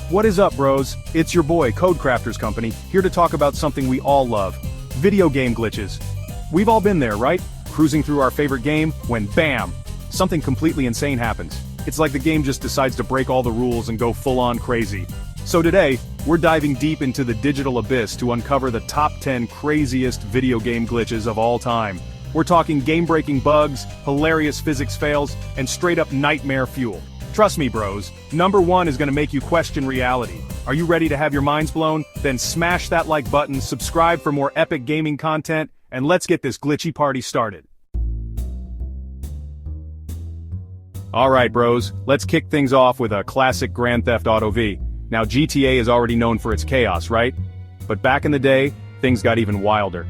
What is up, bros? It's your boy, Codecrafters Company, here to talk about something we all love. Video game glitches. We've all been there, right? Cruising through our favorite game, when BAM! Something completely insane happens. It's like the game just decides to break all the rules and go full-on crazy. So today, we're diving deep into the digital abyss to uncover the top 10 craziest video game glitches of all time. We're talking game-breaking bugs, hilarious physics fails, and straight-up nightmare fuel. Trust me, bros, number 1 is gonna make you question reality. Are you ready to have your minds blown? Then smash that like button, subscribe for more epic gaming content, and let's get this glitchy party started. Alright, bros, let's kick things off with a classic Grand Theft Auto V. Now, GTA is already known for its chaos, right? But back in the day, things got even wilder.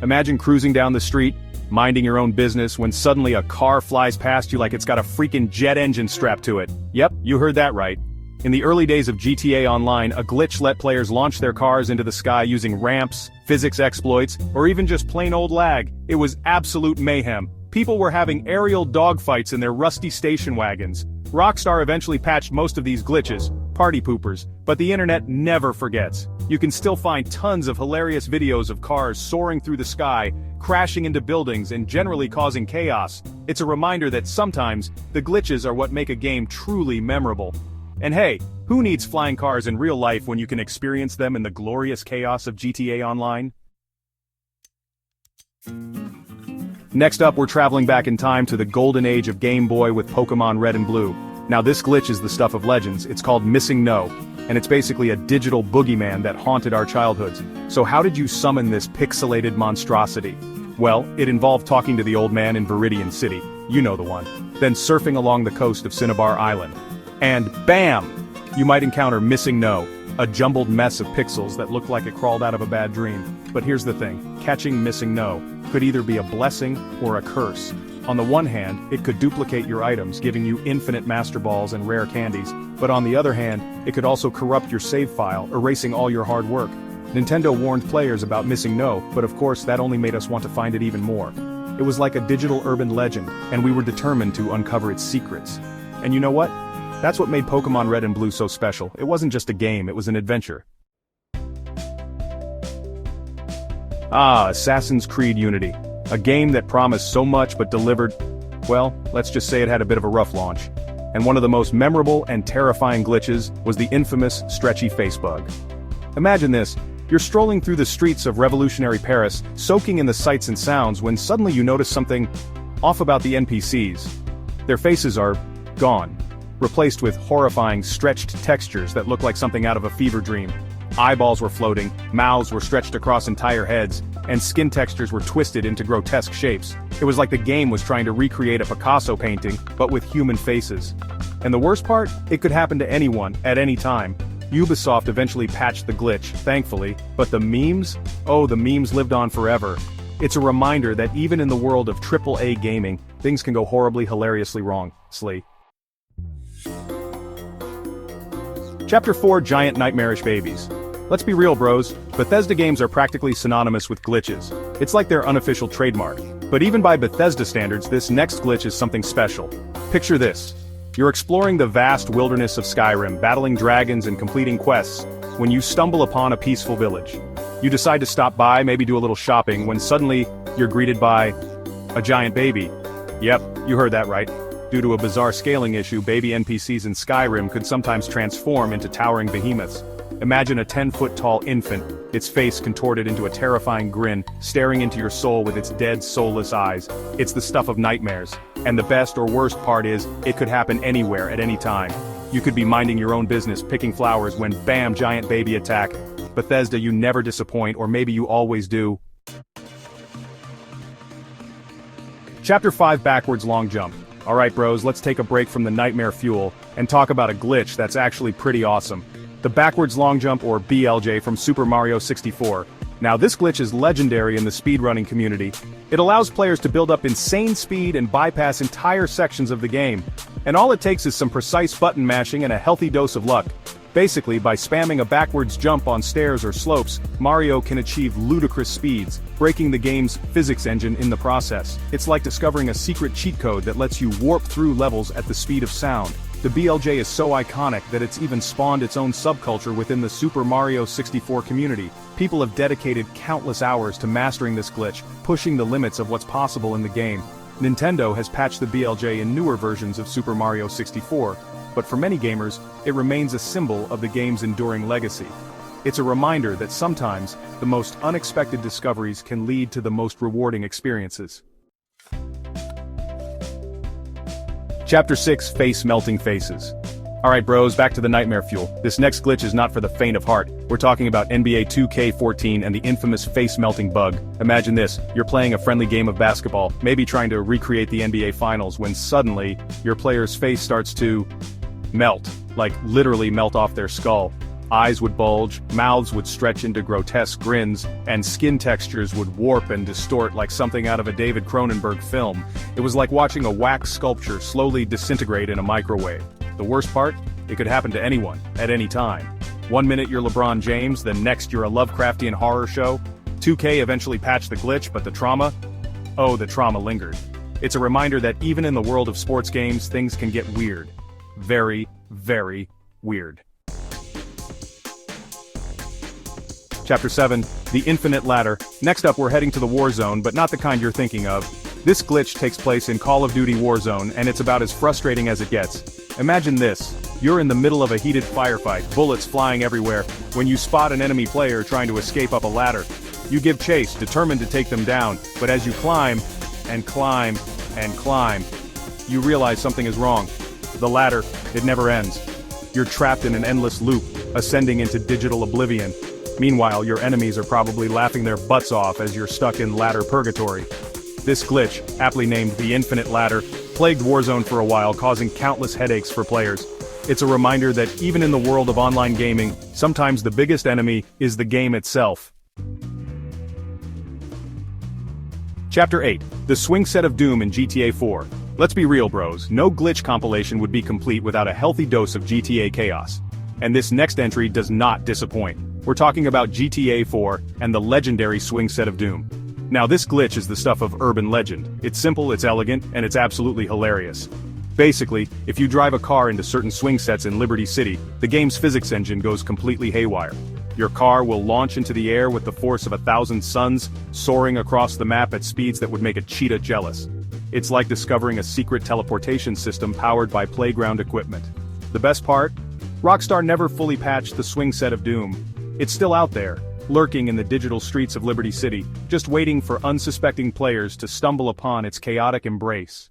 Imagine cruising down the street, minding your own business, when suddenly a car flies past you like it's got a freaking jet engine strapped to it. Yep, you heard that right. In the early days of GTA Online, a glitch let players launch their cars into the sky using ramps, physics exploits, or even just plain old lag. It was absolute mayhem. People were having aerial dogfights in their rusty station wagons. Rockstar eventually patched most of these glitches, party poopers, but the internet never forgets. You can still find tons of hilarious videos of cars soaring through the sky, crashing into buildings and generally causing chaos. It's a reminder that sometimes, the glitches are what make a game truly memorable. And hey, who needs flying cars in real life when you can experience them in the glorious chaos of GTA Online? Next up, we're traveling back in time to the golden age of Game Boy with Pokémon Red and Blue. Now this glitch is the stuff of legends. It's called Missing No, and it's basically a digital boogeyman that haunted our childhoods. So how did you summon this pixelated monstrosity? Well, it involved talking to the old man in Viridian City, you know the one, then surfing along the coast of Cinnabar Island. And BAM! You might encounter Missing No, a jumbled mess of pixels that looked like it crawled out of a bad dream. But here's the thing, catching Missing No could either be a blessing or a curse. On the one hand, it could duplicate your items, giving you infinite Master Balls and rare candies, but on the other hand, it could also corrupt your save file, erasing all your hard work. Nintendo warned players about Missing No, but of course that only made us want to find it even more. It was like a digital urban legend, and we were determined to uncover its secrets. And you know what? That's what made Pokémon Red and Blue so special. It wasn't just a game, it was an adventure. Assassin's Creed Unity. A game that promised so much but delivered, well, let's just say it had a bit of a rough launch. And one of the most memorable and terrifying glitches was the infamous stretchy face bug. Imagine this, you're strolling through the streets of revolutionary Paris, soaking in the sights and sounds, when suddenly you notice something off about the NPCs. Their faces are gone, replaced with horrifying stretched textures that look like something out of a fever dream. Eyeballs were floating, mouths were stretched across entire heads, and skin textures were twisted into grotesque shapes. It was like the game was trying to recreate a Picasso painting, but with human faces. And the worst part? It could happen to anyone, at any time. Ubisoft eventually patched the glitch, thankfully, but the memes? Oh, the memes lived on forever. It's a reminder that even in the world of AAA gaming, things can go horribly hilariously wrong. Chapter 4, Giant Nightmarish Babies. Let's be real, bros, Bethesda games are practically synonymous with glitches. It's like their unofficial trademark. But even by Bethesda standards, this next glitch is something special. Picture this. You're exploring the vast wilderness of Skyrim, battling dragons and completing quests, when you stumble upon a peaceful village. You decide to stop by, maybe do a little shopping, when suddenly, you're greeted by a giant baby. Yep, you heard that right. Due to a bizarre scaling issue, baby NPCs in Skyrim could sometimes transform into towering behemoths. Imagine a 10-foot-tall infant, its face contorted into a terrifying grin, staring into your soul with its dead, soulless eyes. It's the stuff of nightmares. And the best or worst part is, it could happen anywhere at any time. You could be minding your own business, picking flowers, when BAM! Giant baby attack. Bethesda, you never disappoint, or maybe you always do. Chapter 5, Backwards Long Jump. Alright bros, let's take a break from the nightmare fuel, and talk about a glitch that's actually pretty awesome. The Backwards Long Jump, or BLJ, from Super Mario 64. Now this glitch is legendary in the speedrunning community. It allows players to build up insane speed and bypass entire sections of the game. And all it takes is some precise button mashing and a healthy dose of luck. Basically, by spamming a backwards jump on stairs or slopes, Mario can achieve ludicrous speeds, breaking the game's physics engine in the process. It's like discovering a secret cheat code that lets you warp through levels at the speed of sound. The BLJ is so iconic that it's even spawned its own subculture within the Super Mario 64 community. People have dedicated countless hours to mastering this glitch, pushing the limits of what's possible in the game. Nintendo has patched the BLJ in newer versions of Super Mario 64, but for many gamers, it remains a symbol of the game's enduring legacy. It's a reminder that sometimes, the most unexpected discoveries can lead to the most rewarding experiences. Chapter 6: Face-Melting Faces. Alright bros, back to the nightmare fuel. This next glitch is not for the faint of heart. We're talking about NBA 2K14 and the infamous face-melting bug. Imagine this, you're playing a friendly game of basketball, maybe trying to recreate the NBA Finals, when suddenly, your player's face starts to melt. Like literally melt off their skull. Eyes would bulge, mouths would stretch into grotesque grins, and skin textures would warp and distort like something out of a David Cronenberg film. It was like watching a wax sculpture slowly disintegrate in a microwave. The worst part? It could happen to anyone, at any time. One minute you're LeBron James, the next you're a Lovecraftian horror show. 2K eventually patched the glitch, but the trauma? Oh, the trauma lingered. It's a reminder that even in the world of sports games, things can get weird. Very, very weird. Chapter 7, The Infinite Ladder. Next up we're heading to the Warzone, but not the kind you're thinking of. This glitch takes place in Call of Duty Warzone, and it's about as frustrating as it gets. Imagine this, you're in the middle of a heated firefight, bullets flying everywhere, when you spot an enemy player trying to escape up a ladder. You give chase, determined to take them down, but as you climb, and climb, and climb, you realize something is wrong. The ladder, it never ends. You're trapped in an endless loop, ascending into digital oblivion. Meanwhile, your enemies are probably laughing their butts off as you're stuck in ladder purgatory. This glitch, aptly named the Infinite Ladder, plagued Warzone for a while, causing countless headaches for players. It's a reminder that even in the world of online gaming, sometimes the biggest enemy is the game itself. Chapter 8, The Swing Set of Doom in GTA 4. Let's be real bros, no glitch compilation would be complete without a healthy dose of GTA chaos. And this next entry does not disappoint. We're talking about GTA 4 and the legendary Swing Set of Doom. Now this glitch is the stuff of urban legend. It's simple, it's elegant, and it's absolutely hilarious. Basically, if you drive a car into certain swing sets in Liberty City, the game's physics engine goes completely haywire. Your car will launch into the air with the force of 1,000 suns, soaring across the map at speeds that would make a cheetah jealous. It's like discovering a secret teleportation system powered by playground equipment. The best part? Rockstar never fully patched the Swing Set of Doom. It's still out there, lurking in the digital streets of Liberty City, just waiting for unsuspecting players to stumble upon its chaotic embrace.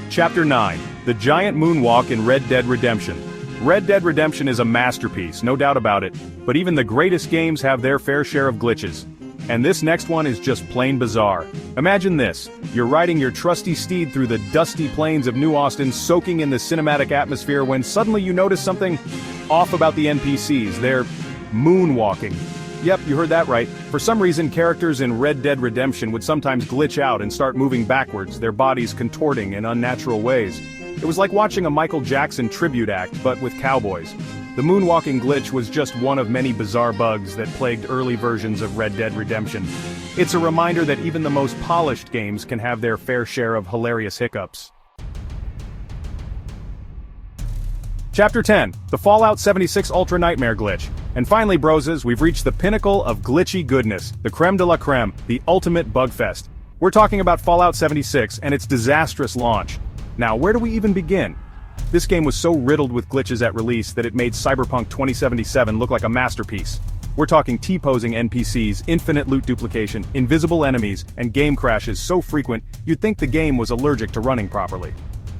Chapter 9, The Giant Moonwalk in Red Dead Redemption. Red Dead Redemption is a masterpiece, no doubt about it, but even the greatest games have their fair share of glitches. And this next one is just plain bizarre. Imagine this, you're riding your trusty steed through the dusty plains of New Austin, soaking in the cinematic atmosphere, when suddenly you notice something off about the NPCs. They're moonwalking. Yep, you heard that right. For some reason, characters in Red Dead Redemption would sometimes glitch out and start moving backwards, their bodies contorting in unnatural ways. It was like watching a Michael Jackson tribute act, but with cowboys. The moonwalking glitch was just one of many bizarre bugs that plagued early versions of Red Dead Redemption. It's a reminder that even the most polished games can have their fair share of hilarious hiccups. Chapter 10, The Fallout 76 Ultra Nightmare Glitch. And finally broses, we've reached the pinnacle of glitchy goodness, the creme de la creme, the ultimate bugfest. We're talking about Fallout 76 and its disastrous launch. Now where do we even begin? This game was so riddled with glitches at release that it made Cyberpunk 2077 look like a masterpiece. We're talking T-posing NPCs, infinite loot duplication, invisible enemies, and game crashes so frequent you'd think the game was allergic to running properly.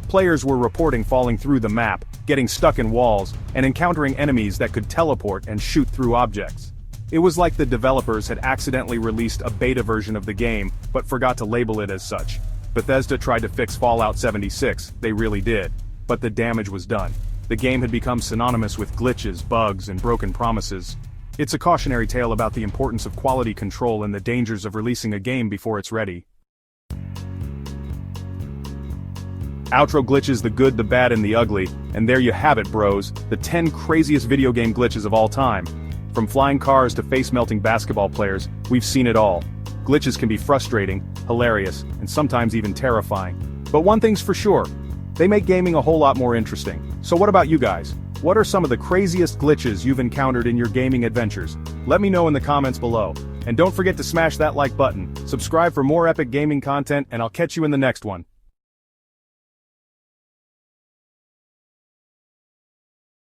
Players were reporting falling through the map, getting stuck in walls, and encountering enemies that could teleport and shoot through objects. It was like the developers had accidentally released a beta version of the game, but forgot to label it as such. Bethesda tried to fix Fallout 76, they really did. But the damage was done. The game had become synonymous with glitches, bugs, and broken promises. It's a cautionary tale about the importance of quality control and the dangers of releasing a game before it's ready. Outro glitches, the good, the bad, and the ugly, and there you have it bros, the 10 craziest video game glitches of all time. From flying cars to face-melting basketball players, we've seen it all. Glitches can be frustrating, hilarious, and sometimes even terrifying. But one thing's for sure, they make gaming a whole lot more interesting. So what about you guys? What are some of the craziest glitches you've encountered in your gaming adventures? Let me know in the comments below. And don't forget to smash that like button, subscribe for more epic gaming content, and I'll catch you in the next one.